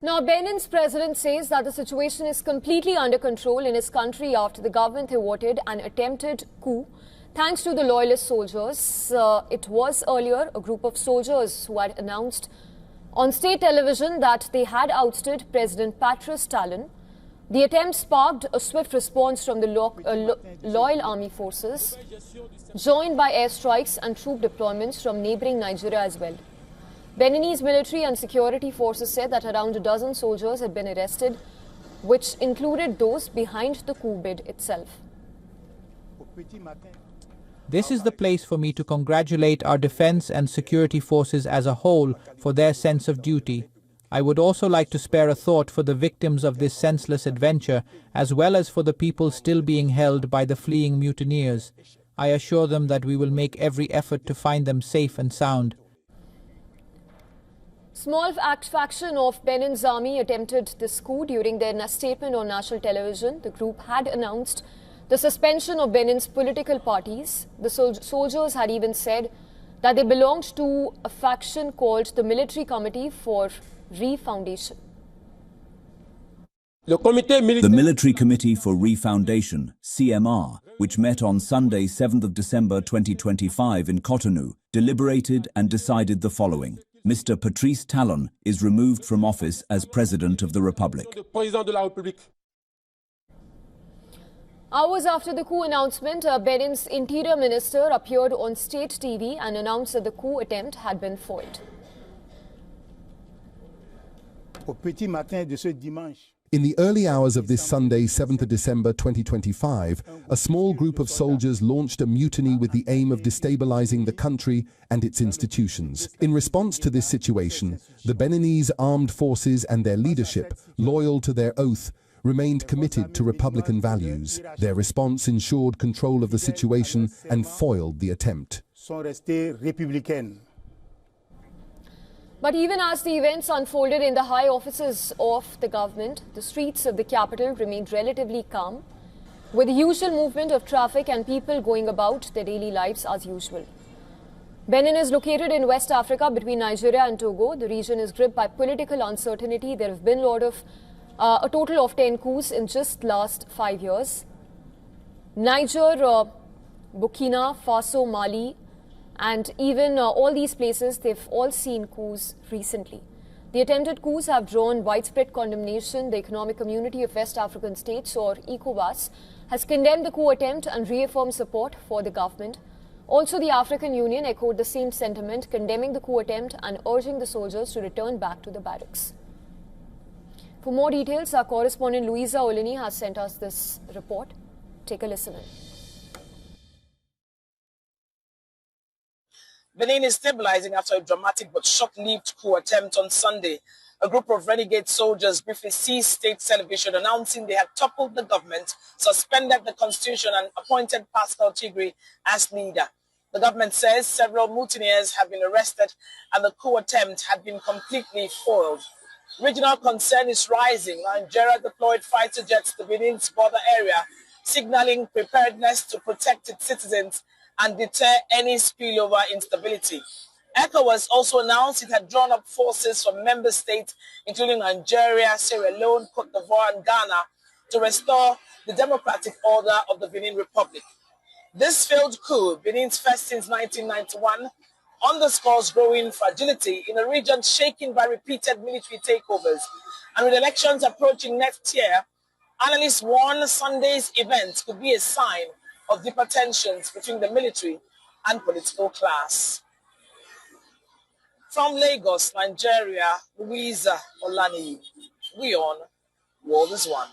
Now, Benin's president says that the situation is completely under control in his country after the government thwarted an attempted coup thanks to the loyalist soldiers. It was earlier a group of soldiers who had announced on state television that they had ousted President Patrice Talon. The attempt sparked a swift response from the loyal army forces, joined by airstrikes and troop deployments from neighboring Nigeria as well. Beninese military and security forces said that around a dozen soldiers had been arrested, which included those behind the coup bid itself. This is the place for me to congratulate our defense and security forces as a whole for their sense of duty. I would also like to spare a thought for the victims of this senseless adventure, as well as for the people still being held by the fleeing mutineers. I assure them that we will make every effort to find them safe and sound. Small faction of Benin's army attempted this coup. During their statement on national television, the group had announced the suspension of Benin's political parties. The soldiers had even said that they belonged to a faction called the Military Committee for Refoundation. The Military Committee for Refoundation, CMR, which met on Sunday, 7th of December 2025 in Cotonou, deliberated and decided the following. Mr. Patrice Talon is removed from office as President of the Republic. Hours after the coup announcement, Benin's Interior Minister appeared on state TV and announced that the coup attempt had been foiled. In the early hours of this Sunday, 7th of December 2025, a small group of soldiers launched a mutiny with the aim of destabilizing the country and its institutions. In response to this situation, the Beninese armed forces and their leadership, loyal to their oath, remained committed to Republican values. Their response ensured control of the situation and foiled the attempt. But even as the events unfolded in the high offices of the government, the streets of the capital remained relatively calm, with the usual movement of traffic and people going about their daily lives as usual. Benin is located in West Africa between Nigeria and Togo. The region is gripped by political uncertainty. There have been a total of 10 coups in just last 5 years. Niger, Burkina Faso, Mali, and even all these places, they've all seen coups recently. The attempted coups have drawn widespread condemnation. The Economic Community of West African States, or ECOWAS, has condemned the coup attempt and reaffirmed support for the government. Also, the African Union echoed the same sentiment, condemning the coup attempt and urging the soldiers to return back to the barracks. For more details, our correspondent Louisa Olini has sent us this report. Take a listen in. Benin is stabilizing after a dramatic but short-lived coup attempt on Sunday. A group of renegade soldiers briefly seized state television, announcing they had toppled the government, suspended the constitution, and appointed Pascal Tigri as leader. The government says several mutineers have been arrested and the coup attempt had been completely foiled. Regional concern is rising. Nigeria deployed fighter jets to Benin's border area, signaling preparedness to protect its citizens and deter any spillover instability. ECOWAS also announced it had drawn up forces from member states, including Nigeria, Sierra Leone, Cote d'Ivoire, and Ghana, to restore the democratic order of the Benin Republic. This failed coup, Benin's first since 1991, underscores growing fragility in a region shaken by repeated military takeovers. And with elections approaching next year, analysts warn Sunday's event could be a sign of deeper tensions between the military and political class. From Lagos, Nigeria, Louisa Olani, WION, World is One.